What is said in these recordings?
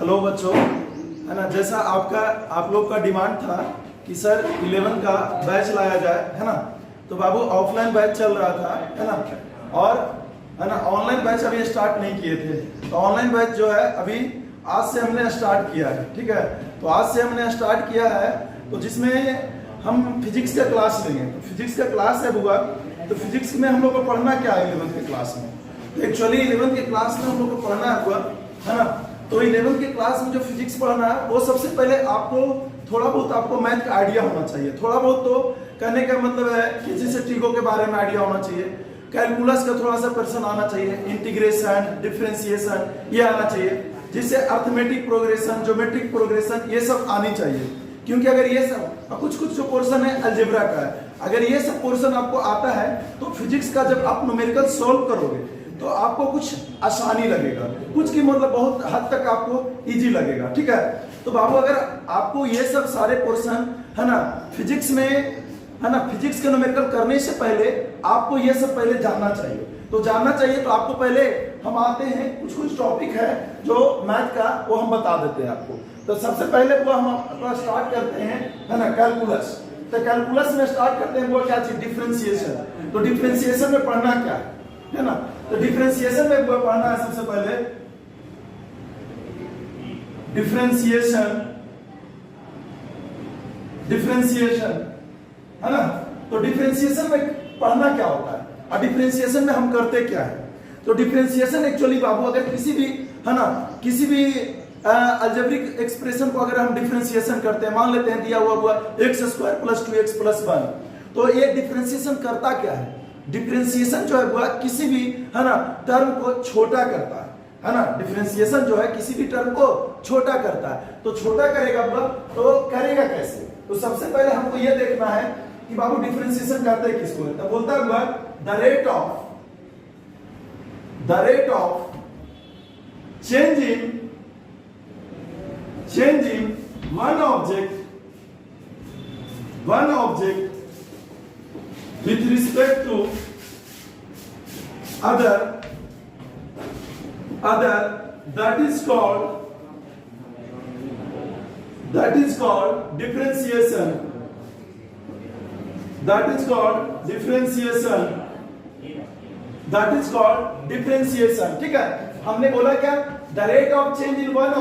Hello बच्चों, है ना। जैसा आप लोग का डिमांड था कि सर 11 का बैच लाया जाए, है ना। तो बाबू ऑफलाइन बैच चल रहा था, है ना, और है ना ऑनलाइन बैच अभी स्टार्ट नहीं किए थे। तो ऑनलाइन बैच जो है अभी आज से हमने स्टार्ट किया है, ठीक है। तो आज से हमने स्टार्ट किया है, तो जिसमें हम फिजिक्स का क्लास लेंगे। तो फिजिक्स का क्लास है बुआ, तो फिजिक्स में हम लोग को पढ़ना क्या है 11th के क्लास में। तो एक्चुअली 11th के क्लास में हम लोग को पढ़ना है बुआ, है ना। तो 11th के क्लास में जो फिजिक्स पढ़ना है वो सबसे पहले आपको थोड़ा बहुत आपको मैथ का आइडिया होना चाहिए। थोड़ा बहुत तो कहने का मतलब है कि जैसे ट्रिगो के बारे में आइडिया होना चाहिए, कैलकुलस का थोड़ा सा पर्सन आना चाहिए, इंटीग्रेशन, डिफरेंशिएशन ये आना चाहिए, जिससे अर्थमेटिक प्रोग्रेशन, ज्योमेट्रिक प्रोग्रेशन ये सब आनी चाहिए। क्योंकि अगर ये सब कुछ जो पोर्शन है अलजेब्रा का है, अगर ये सब पोर्शन आपको आता है तो फिजिक्स का जब आप न्यूमेरिकल सॉल्व करोगे तो आपको कुछ आसानी लगेगा, कुछ की मतलब बहुत हद तक आपको इजी लगेगा, ठीक है। तो बाबू अगर आपको ये सब सारे पोर्शन है ना फिजिक्स में, है ना, फिजिक्स के न्यूमेरिकल करने से पहले आपको ये सब पहले जानना चाहिए। तो जानना चाहिए तो आपको पहले हम आते हैं, कुछ टॉपिक है जो मैथ का वो हम बता देते हैं आपको। तो सबसे पहले वो हम अपना स्टार्ट करते हैं, है ना, कैलकुलस। तो कैलकुलस में स्टार्ट करते हैं वो क्या चीज, डिफरेंशिएशन। तो डिफरेंशिएशन में पढ़ना क्या है ना। तो डिफरेंशिएशन में वो पढ़ना है सबसे पहले डिफरेंशिएशन, है ना। तो डिफरेंशिएशन में पढ़ना क्या होता है और डिफरेंशिएशन में हम करते क्या है। तो डिफरेंशिएशन एक्चुअली बाबू अगर किसी भी, है ना, किसी भी अलजेब्रिक एक्सप्रेशन को अगर हम डिफरेंशिएशन करते हैं, मान लेते हैं दिया हुआ x² + 2x + 1, तो ये डिफरेंशिएशन करता क्या है। डिफरेंशिएशन जो है वो किसी भी, है ना, टर्म को छोटा करता है ना। डिफरेंशिएशन जो है किसी भी टर्म को छोटा करता है। तो छोटा करेगा वो, तो करेगा कैसे। तो सबसे पहले हमको ये देखना है कि बाबू डिफरेंशिएशन करते हैं किसको। तो बोलता है the rate of change in one object with respect to other that is called differentiation. That is called differentiation, ठीक है। हमने बोला क्या, the rate of change in one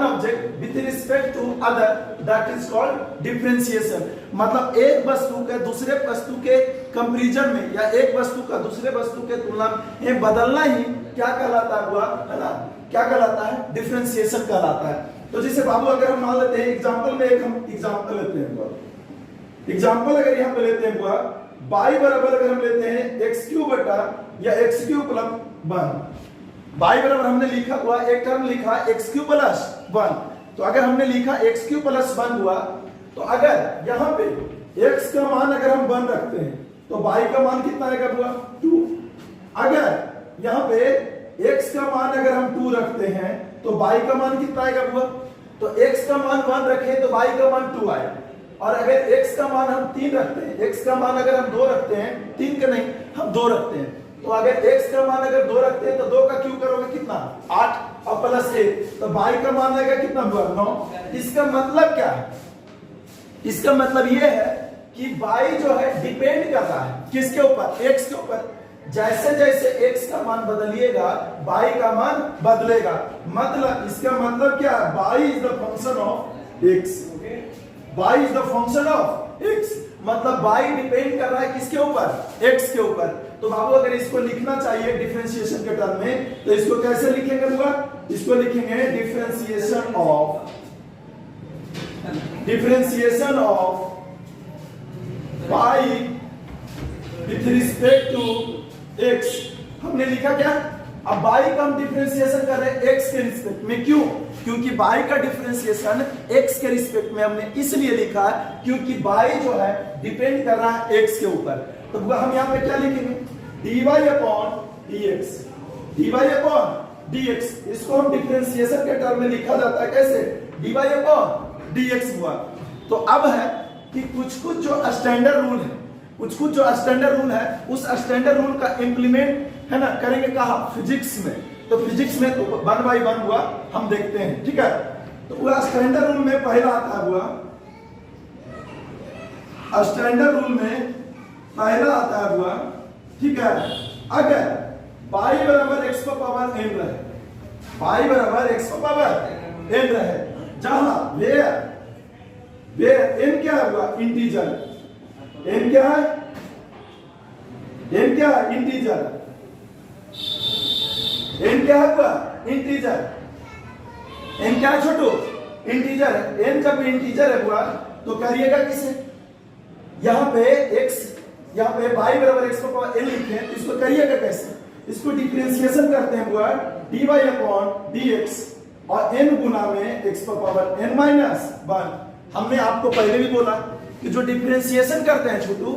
object with respect to other that is called differentiation। मतलब एक वस्तु के दूसरे वस्तु के कंपैरिजन में या एक वस्तु का दूसरे वस्तु के तुलना में बदलना ही क्या कहलाता है ना, क्या कहलाता है, डिफरेंशिएशन कहलाता है। तो जैसे बाबू अगर हम मान लेते हैं एग्जांपल में, एक हम एग्जांपल लेते हैं, एग्जांपल अगर यहां पे लेते हैं y बराबर अगर हम लेते हैं x³ बटा या x³ + 1, y बराबर हमने लिखा हुआ एक टर्म लिखा x³ + 1। तो अगर हमने लिखा x³ + 1 हुआ, तो अगर यहाँ पे x का मान अगर हम 1 रखते हैं तो y का मान कितना आएगा हुआ 2। अगर यहाँ पे x का मान अगर हम 2 रखते हैं तो y का मान कितना आएगा हुआ। तो x का मान 1 रखें तो y का मान 2 आएगा। और अगर x का मान हम 3 रखते हैं, x का मान अगर हम 2 रखते हैं, 3 का नहीं हम 2 रखते हैं, तो अगर x का मान अगर 2 रखते हैं तो 2 का क्यूब करोगे कितना 8 और +1, तो y का मान आएगा कितना 9। इसका मतलब क्या है, इसका मतलब ये है कि y जो है डिपेंड कर रहा है किसके ऊपर, x के ऊपर। जैसे जैसे x का मान बदलिएगा y का मान बदलेगा। मतलब इसका मतलब क्या है, y is the function of x, y is the function of x। मतलब y डिपेंड कर रहा है किसके ऊपर, x के ऊपर। तो बाबू अगर इसको लिखना चाहिए डिफरेंशिएशन के टर्म में, तो इसको कैसे लिखेंगे बुआ, इसको लिखेंगे differentiation of y with respect to x। हमने लिखा क्या, अब y का हम डिफरेंशिएशन कर रहे हैं x के रिस्पेक्ट में। क्यों, क्योंकि y का डिफरेंशिएशन x के रिस्पेक्ट में हमने इसलिए लिखा है क्योंकि y जो है डिपेंड कर रहा है x के ऊपर। तो हम यहाँ पे क्या लिखेंगे, dy/dx। इसको हम डिफरेंशिएशन के टर्म में लिखा जाता है कैसे, dy/dx हुआ। तो अब है कि कुछ जो स्टैंडर्ड रूल है, कुछ जो स्टैंडर्ड रूल है, उस स्टैंडर्ड रूल का इंप्लीमेंट है ना करेंगे कहा, फिजिक्स में। तो फिजिक्स में तो 1 by 1 हुआ, हम देखते हैं, ठीक है। तो पूरा स्टैंडर्ड रूल में पहला आता हुआ, स्टैंडर्ड रूल में पहला आता हुआ, ठीक है, अगर y बराबर x पर पावर n रहे, y बराबर x पर पावर n रहे, जहां वेयर n क्या हुआ, इंटीजर, n क्या है, n क्या है, इंटीजर, n क्या है हुआ, इंटीजर, n क्या है छोटू, इंटीजर है। n जब इंटीजर है हुआ तो करिएगा किसे, यहां पे x, यहां पे y बराबर x पर पावर n लिखे, तो इसको करिएगा कैसे, इसको डिफरेंशिएशन करते हैं हुआ dy अपॉन dx और n गुना में x पर पावर n माइनस 1। हमने आपको पहले भी बोला कि जो डिफरेंशिएशन करते हैं छोटू,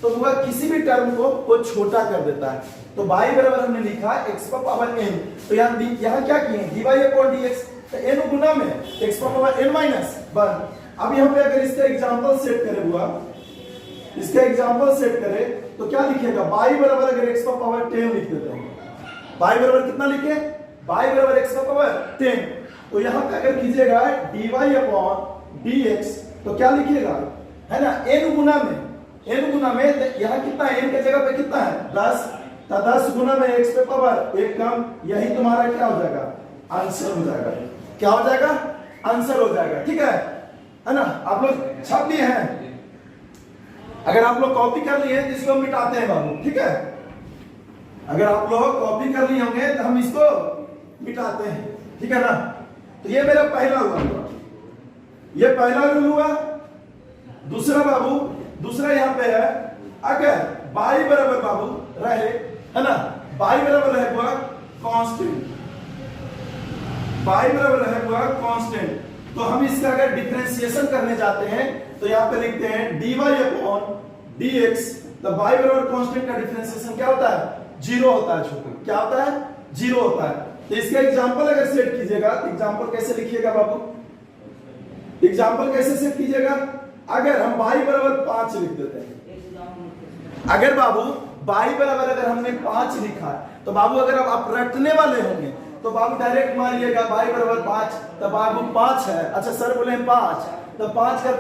तो वह किसी भी टर्म को वो छोटा कर देता है। तो y बराबर हमने लिखा x पर पावर n, तो यहाँ क्या किए, dy अपॉन dx, तो n गुना में x पर पावर n माइनस 1। अब यहाँ पे अगर इसका एग्जांपल सेट करे हुआ, इसका एग्जांपल सेट करे तो क्या लिखिएगा, y बराबर अगर x पर पावर 10 लिख देते हैं, y बराबर कितना लिखे, y बराबर x पर पावर 10, तो यहाँ पे अगर कीजिएगा dy अपॉन dx, तो क्या लिखिएगा, है ना, n गुना में यहाँ कितना है, n के जगह पे कितना है 10, तो 10 गुना में x पे पावर 1 कम, यही तुम्हारा क्या हो जाएगा, आंसर हो जाएगा। क्या हो जाएगा, आंसर हो जाएगा, ठीक है ना। आप लोग छाप लिए हैं, अगर आप लोग कॉपी कर लिए तो इसको मिटाते हैं बाबू, ठीक है। अगर आप लोग कॉपी कर लिए होंगे तो हम इसको मिटाते हैं, ठीक है ना। तो ये मेरा पहला हुआ, ये पहला रूल हुआ। दूसरा बाबू, दूसरा यहाँ पे है, अगर y बराबर बाबू रहे, है ना, y बराबर रहे हुआ कांस्टेंट, y बराबर रहे हुआ कांस्टेंट, तो हम इसका अगर डिफरेंशिएशन करने जाते हैं तो यहाँ पे लिखते हैं dy अपॉन dx, तो y बराबर कांस्टेंट का डिफरेंशिएशन क्या होता है, 0 होता है छोटे, क्या होता है, 0 होता है। तो इसका एग्जांपल अगर सेट कीजिएगा, एग्जांपल कैसे लिखिएगा बाबू, एग्जांपल कैसे सेट कीजिएगा, अगर हम y बराबर 5 लिख देते हैं, अगर बाबू y बराबर अगर हमने 5 लिखा तो बाबू अगर आप रटने वाले होंगे तो बाबू डायरेक्ट मान लिएगा y बराबर 5, तो बाबू 5 है, अच्छा सर बोले 5, तो 5 का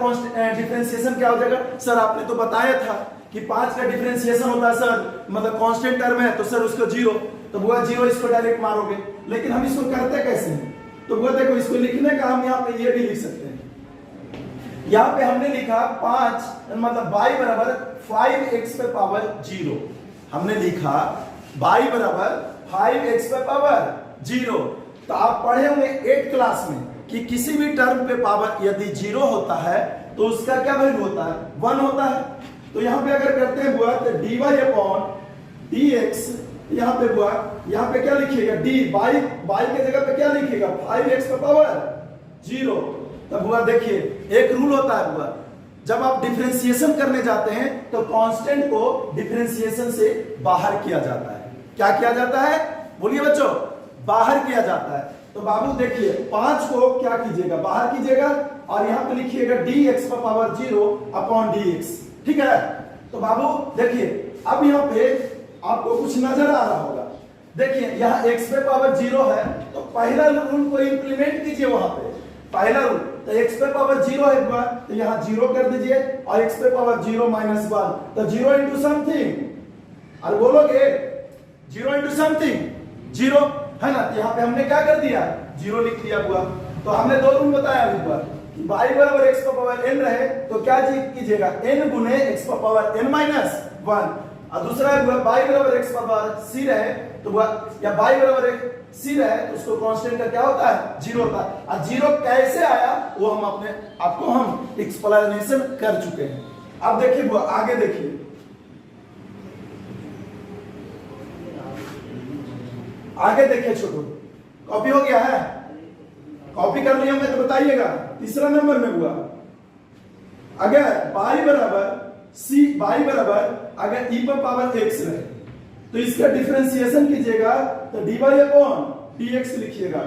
डिफरेंशिएशन क्या हो जाएगा, सर आपने तो बताया था कि 5 का डिफरेंशिएशन होता है सर, मतलब कांस्टेंट टर्म है तो सर उसको 0, तो वो 0 इसको डायरेक्ट मारोगे, लेकिन हम इसको करते कैसे हैं, तो वो देखो इसको लिखने का हम यहाँ पे ये भी लिख सकते हैं। यहाँ पे हमने लिखा 5 मतलब y बराबर 5x पे पावर 0, हमने लिखा y बराबर 5x पे पावर 0। तो आप पढ़े होंगे 8 क्लास में कि किसी भी टर्म पे पावर यदि 0 होता है तो उसका क्या वैल्यू होता है, 1 होता है। तो यहाँ पे अगर करते हैं हुआ तो dy अपॉन dx, यहाँ पे हुआ, यहाँ पे क्या लिखिएगा, y के जगह पे क्या लिखिएगा, 5x पे पावर 0। तब हुआ देखिए एक रूल होता है हुआ, जब आप डिफरेंशिएशन करने जाते हैं तो कांस्टेंट को डिफरेंशिएशन से बाहर किया जाता है। क्या किया जाता है, बोलिए बच्चों, बाहर किया जाता है। तो बाबू देखिए 5 को क्या कीजिएगा, बाहर कीजिएगा और यहाँ पे लिखिएगा dx पर पावर 0 अपॉन dx, ठीक है। तो बाबू देखिए अब यहाँ पे आपको कुछ नजर आ रहा होगा, देखिए यहाँ x पे पावर 0 है तो पहला रूल को इंप्लीमेंट कीजिए, वहां पे पहला रूल, तो x पे पावर 0 है हुआ तो यहाँ 0 कर दीजिए और x पे पावर 0 माइनस 1, तो 0 इंटू समथिंग, और बोलोगे 0 इंटू समथिंग 0, है ना। तो यहाँ पे हमने क्या कर दिया, 0 लिख दिया हुआ। तो हमने दो रूल बताया हुआ कि y बराबर x पर पावर n रहे तो क्या कीजिएगा, n गुने x पर पावर n माइनस 1, और दूसरा हुआ y बराबर x पर पावर c रहे तो या y बराबर c रहे तो उसको कांस्टेंट का क्या होता है, 0 होता है। और 0 कैसे आया वो हम आपको हम एक्सप्लेनेशन कर चुके हैं। अब देखिए वो आगे देखिए, आगे देखिए छोटू, कॉपी हो गया है, कॉपी कर लिया मैं तो बताइएगा। तीसरा नंबर में हुआ अगर y बराबर अगर e पर पावर x रहे तो इसका डिफरेंशिएशन कीजिएगा तो dy अपॉन dx लिखिएगा,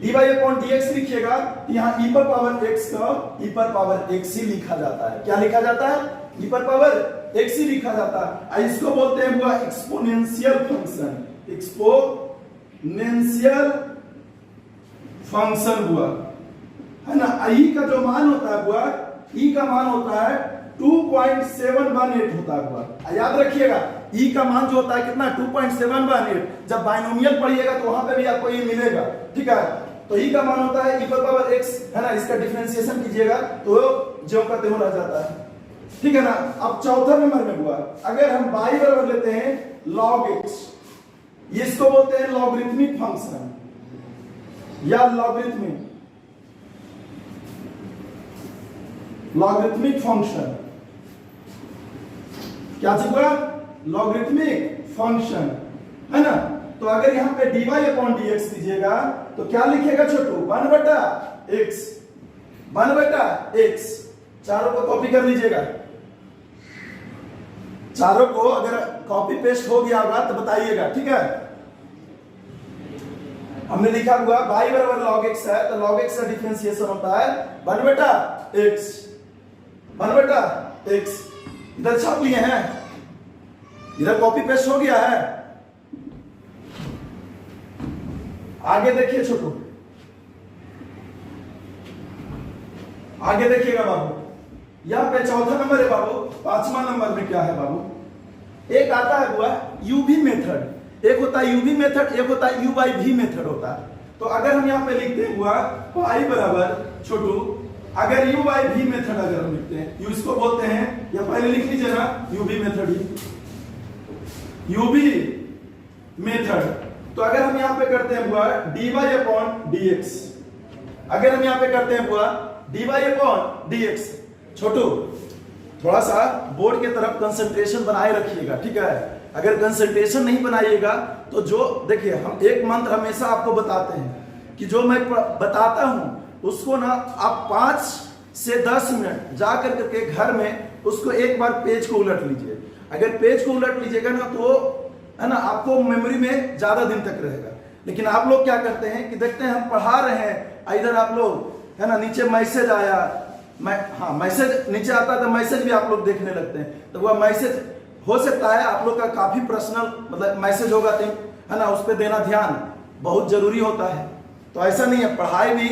dy अपॉन dx लिखिएगा तो यहाँ e पर पावर x का e पर पावर x ही लिखा जाता है। क्या लिखा जाता है, e पर पावर x ही लिखा जाता है। इसको बोलते हैं हुआ एक्सपोनेंशियल फंक्शन, एक्सपोनेंशियल फंक्शन हुआ, है ना। ई का जो मान होता है हुआ, ई का मान होता है 2.718 होता है हुआ। याद रखिएगा ई का मान जो होता है कितना, 2.718। जब बाइनोमियल पढ़िएगा तो वहां पे भी आपको ये मिलेगा, ठीक है। तो ई का मान होता है e पर पावर x, है ना। इसका डिफरेंशिएशन कीजिएगा तो जो का त्यों रह जाता है, ठीक है ना। अब चौथा नंबर में हुआ, अगर हम y बराबर लेते हैं log x, इसको बोलते हैं लॉगरिथमिक फंक्शन या लॉगरिथमिक फंक्शन। क्या चीज हुआ, लॉगरिथमिक फंक्शन, है ना। तो अगर यहां पे dy अपॉन dx कीजिएगा तो क्या लिखिएगा छोटू, 1/x, 1/x। चारों को कॉपी कर लीजिएगा, चारों को अगर कॉपी पेस्ट हो गया होगा तो बताइएगा, ठीक है। हमने लिखा हुआ y बराबर log x है, तो log x का डिफरेंशिएशन होता है 1/x, 1/x। इधर छाप लिए हैं, इधर कॉपी पेस्ट हो गया है। आगे देखिए छोटू, आगे देखिएगा बाबू, यहां पे चौथा नंबर है बाबू। पांचवा नंबर में क्या है बाबू, एक आता है हुआ यूवी मेथड, एक होता है यूवी मेथड, एक होता है यू बाई वी मेथड होता है। तो अगर हम यहां पे लिखते हैं हुआ y बराबर छोटू, अगर यू बाई वी मेथड अगर हम लिखते हैं, यू इसको बोलते हैं, या पहले लिख लीजिए ना यूवी मेथड ही, यूवी मेथड। तो अगर हम यहां पे करते हैं हुआ dy अपॉन dx, अगर हम यहां पे करते हैं हुआ dy अपॉन dx, छोटू थोड़ा सा बोर्ड के तरफ कंसंट्रेशन बनाए रखिएगा, ठीक है। अगर कंसंट्रेशन नहीं बनाइएगा तो जो देखिए, हम एक मंत्र हमेशा आपको बताते हैं कि जो मैं बताता हूं उसको ना आप 5 से 10 मिनट जा करके घर में उसको एक बार पेज को उलट लीजिए। अगर पेज को उलट लीजिएगा ना तो है ना आपको मेमोरी में ज्यादा दिन तक रहेगा। लेकिन आप लोग क्या करते हैं कि देखते हैं हम पढ़ा रहे हैं, इधर आप लोग है ना नीचे मैसेज आया, मैसेज नीचे आता है तो मैसेज भी आप लोग देखने लगते हैं। तो वह मैसेज हो सकता है आप लोग का काफी पर्सनल मतलब मैसेज होगा, तो है ना उस पर देना ध्यान बहुत जरूरी होता है। तो ऐसा नहीं है, पढ़ाई भी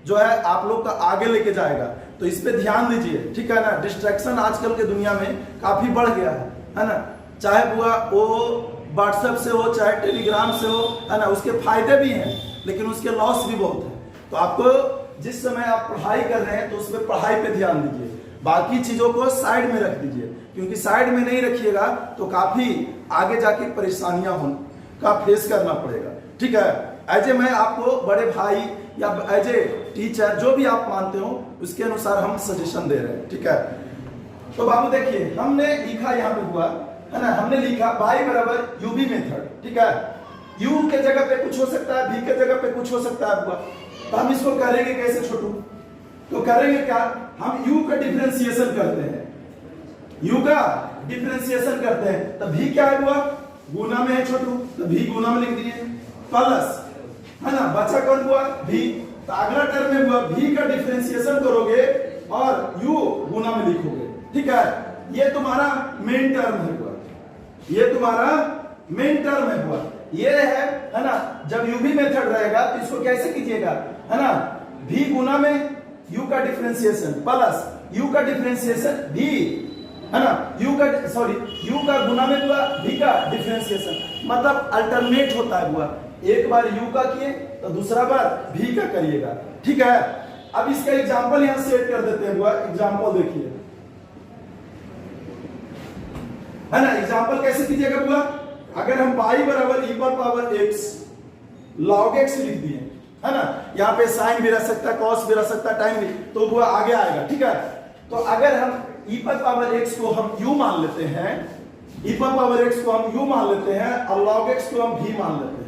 जो है आप लोग का आगे लेके जाएगा, तो इस पे ध्यान दीजिए, ठीक है ना। डिस्ट्रैक्शन आजकल के दुनिया में काफी बढ़ गया है ना। चाहे वो व्हाट्सएप से हो, चाहे टेलीग्राम से हो, है ना। उसके फायदे भी हैं लेकिन उसके लॉस भी बहुत है। तो आपको जिस समय आप पढ़ाई कर रहे हैं तो उसमें पढ़ाई पे ध्यान दीजिए, बाकी चीजों को साइड में रख दीजिए, क्योंकि साइड में नहीं रखिएगा तो काफी आगे जाके परेशानियां का फेस करना पड़ेगा, ठीक है। एज ए मैं आपको बड़े भाई या एज ए टीचर जो भी आप मानते हो उसके अनुसार हम सजेशन दे रहे हैं, ठीक है। तो बाबू देखिए हमने लिखा यहाँ पे हुआ है ना, हमने लिखा y बराबर यूवी मेथड, ठीक है। u के जगह पे कुछ हो सकता है, v के जगह पे कुछ हो सकता है हुआ। तो हम इसको करेंगे कैसे छोटू, तो करेंगे क्या, हम u का डिफरेंशिएशन करते हैं, u का डिफरेंशिएशन करते हैं। तो v क्या है हुआ, गुना में है छोटू, तो v गुना में लिख दिए, प्लस है ना बचा कौन हुआ v। तो अगला टर्म में हुआ v का डिफरेंशिएशन करोगे और u गुना में लिखोगे, ठीक है। ये तुम्हारा मेन टर्म है हुआ, ये तुम्हारा मेन टर्म है हुआ। ये है ना। जब यूवी मेथड रहेगा तो इसको कैसे कीजिएगा, है ना, v गुना में u का डिफरेंशिएशन प्लस u का डिफरेंशिएशन v, है ना, u का गुना में हुआ v का डिफरेंशिएशन, मतलब अल्टरनेट होता है हुआ। एक बार u का किए तो दूसरा बार v का करिएगा, ठीक है। अब इसका एग्जांपल यहां सेट कर देते हैं हुआ। एग्जांपल देखिए, है ना। एग्जांपल कैसे कीजिएगा हुआ, अगर हम y बराबर e पर पावर x log x लिख दिए, है ना, यहाँ पे साइन भी रह सकता है, कॉस भी रह सकता है, टाइम भी, तो वो आगे आएगा, ठीक है। तो अगर हम e पर पावर x को हम u मान लेते हैं, e पर पावर x को हम u मान लेते हैं और log x को हम v मान लेते हैं,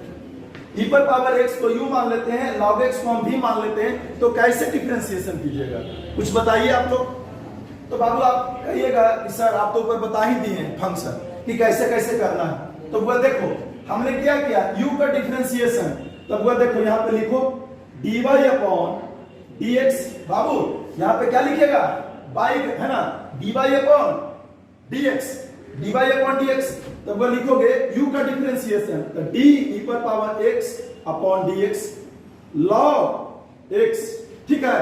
e पर पावर x को u मान लेते हैं, log x को हम v मान लेते हैं, तो कैसे डिफरेंशिएशन कीजिएगा कुछ बताइए आप लोग। तो बाबू आप कहिएगा कि सर आप तो ऊपर बता ही दिए फंक्शन कि कैसे कैसे करना है। तो वो देखो हमने क्या किया, u का डिफरेंशिएशन, तब वो देखो यहाँ पे लिखो dy अपॉन dx। बाबू यहाँ पे क्या लिखेगा, y है ना, dy upon dx, dy upon dx। तब वो लिखोगे u का डिफरेंशिएशन, तो d e पर power x upon D x log x, ठीक है,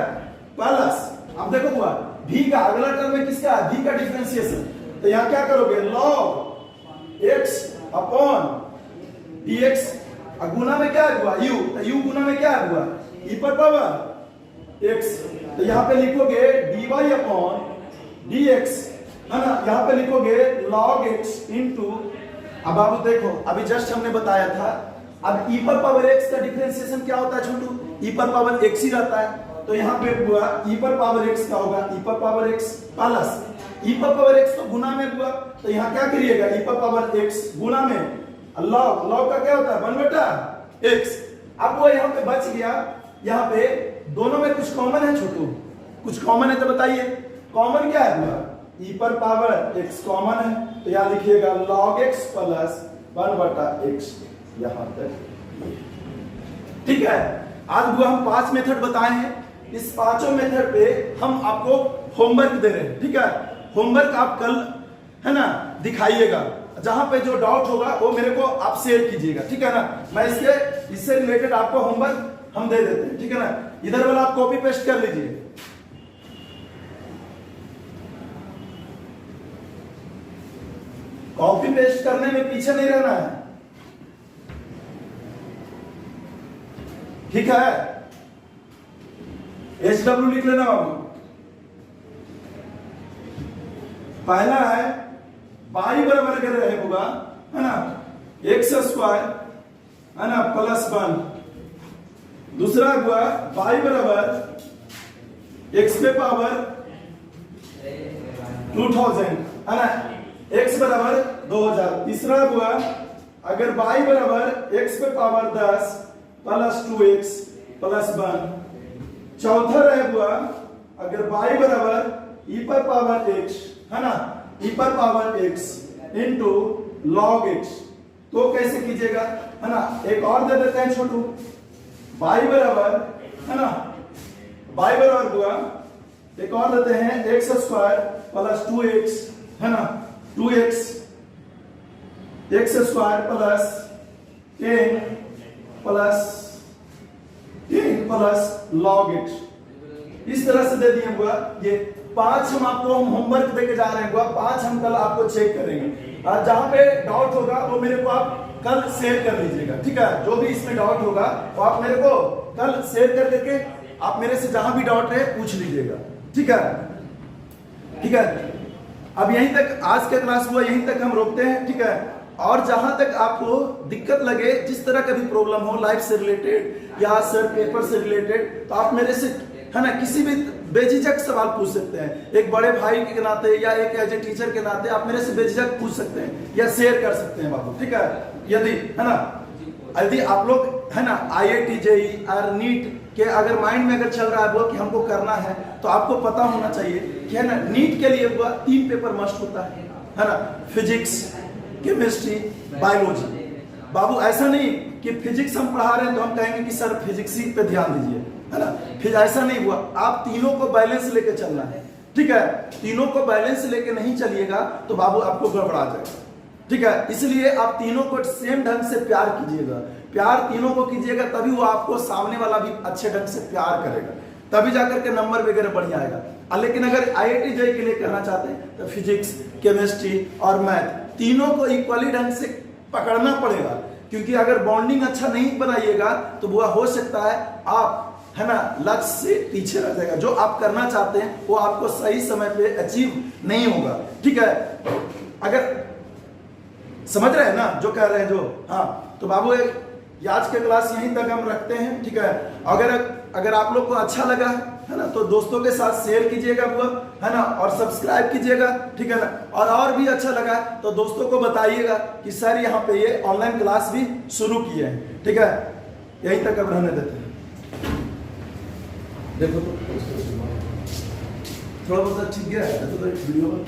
प्लस अब देखो हुआ v का अगला टर्म में किसका है, v का डिफरेंशिएशन, तो यहां क्या करोगे log x अपॉन dx, गुना में क्या हुआ u, तो u गुना में क्या हुआ e पर पावर x, तो यहां पे लिखोगे dy अपॉन dx, है ना, यहां पे लिखोगे log x इनटू, अब आप देखो अभी जस्ट हमने बताया था, अब e पर पावर x का डिफरेंशिएशन क्या होता है छोटू, e पर पावर x ही रहता है, तो यहाँ पे हुआ e पर पावर x का होगा e पर पावर x प्लस e पर पावर x तो गुना में हुआ, तो यहाँ क्या करिएगा e पर पावर x गुना में log, log का क्या होता है 1/x, अब वो यहाँ पे बच गया, यहाँ पे दोनों में कुछ कॉमन है छोटू, कुछ कॉमन है तो बताइए कॉमन क्या है हुआ, e पर पावर x कॉमन है, तो यहाँ लिखिएगा log x प्लस 1/x, यहाँ तक, ठीक है। आज वो हम 5 मेथड बताए हैं, इस पांचों मेथड पे हम आपको होमवर्क दे रहे हैं, ठीक है, होमवर्क आप कल, है ना, दिखाइएगा, जहां पे जो डाउट होगा वो मेरे को आप शेयर कीजिएगा, ठीक है ना, मैं इससे रिलेटेड आपको होमवर्क हम दे देते हैं, ठीक है ना, इधर वाला आप कॉपी पेस्ट कर लीजिए। कॉपी पेस्ट करने में पीछे नहीं रहना है, ठीक है, HW लिख लेना बाबू। पहला है y बराबर कर रहे होगा, है ना, x स्क्वायर, है ना, प्लस 1, दूसरा हुआ y बराबर x पे पावर 2000, है ना, x बराबर 2000, तीसरा हुआ अगर y बराबर x पे पावर 10 प्लस 2x प्लस 1, चौथा रह हुआ अगर y बराबर e पर पावर x, है ना, e पर power x into log x, तो कैसे कीजिएगा, है ना, एक और दे देते हैं छोटू, y बराबर, है ना, y बराबर हुआ एक और देते हैं x स्क्वायर प्लस 2x, है ना, 2x x square plus 10 plus log x, इस तरह से दे दिए हुआ। ये 5 हम आपको हम होमवर्क देके जा रहे हैं, 5 हम कल आपको चेक करेंगे, और जहां पे डाउट होगा वो मेरे को आप कल शेयर कर लीजिएगा, ठीक है, जो भी इसमें डाउट होगा वो आप मेरे को कल शेयर कर करके आप मेरे से जहां भी डाउट है पूछ लीजिएगा, ठीक है, ठीक है। अब यहीं तक आज का क्लास हुआ, यहीं तक हम रोकते हैं, ठीक है, और जहां तक आपको दिक्कत लगे, जिस तरह का भी प्रॉब्लम हो लाइफ से रिलेटेड या सर पेपर से रिलेटेड, तो आप मेरे से, है ना, किसी भी बेझिझक सवाल पूछ सकते हैं, एक बड़े भाई के नाते या एक एज ए टीचर के नाते आप मेरे से बेझिझक पूछ सकते हैं या शेयर कर सकते हैं बाबू, ठीक है। यदि, है ना, यदि आप लोग, है ना, IIT JEE और नीट के अगर माइंड में अगर चल रहा है वो कि हमको करना है, तो आपको पता होना चाहिए कि, है ना, नीट के लिए हुआ 3 पेपर मस्ट होता है ना, फिजिक्स, केमिस्ट्री, बायोलॉजी। बाबू ऐसा नहीं कि फिजिक्स हम पढ़ा रहे हैं तो हम कहेंगे कि सर फिजिक्स ही पे ध्यान दीजिए, है ना, फिर ऐसा नहीं हुआ, आप तीनों को बैलेंस लेके चलना है, ठीक है, तीनों को बैलेंस लेके नहीं चलिएगा तो बाबू आपको गड़बड़ा जाएगा, ठीक है, इसलिए आप तीनों को सेम ढंग से प्यार कीजिएगा, प्यार तीनों को कीजिएगा, तभी वो आपको सामने वाला भी अच्छे ढंग से प्यार करेगा, तभी जाकर के नंबर वगैरह बढ़िया आएगा। लेकिन अगर IIT JEE के लिए करना चाहते हैं तो फिजिक्स, केमिस्ट्री और मैथ तीनों को इक्वली ढंग से पकड़ना पड़ेगा, क्योंकि अगर बॉन्डिंग अच्छा नहीं बनाइएगा तो वो हो सकता है आप, है ना, लक्ष्य से पीछे रह जाएगा, जो आप करना चाहते हैं वो आपको सही समय पे अचीव नहीं होगा, ठीक है। अगर समझ रहे हैं ना जो कह रहे हैं जो, हाँ, तो बाबू आज के क्लास यहीं तक हम रखते हैं, ठीक है। अगर आप लोग को अच्छा लगा है ना, तो दोस्तों के साथ शेयर कीजिएगा वो, है ना, और सब्सक्राइब कीजिएगा, ठीक है ना, और भी अच्छा लगा तो दोस्तों को बताइएगा कि सर यहाँ पे ये ऑनलाइन क्लास भी शुरू किए हैं, ठीक है। यहीं तक अब रहने देते हैं, देखो तो थोड़ा बहुत ठीक है तो वीडियो में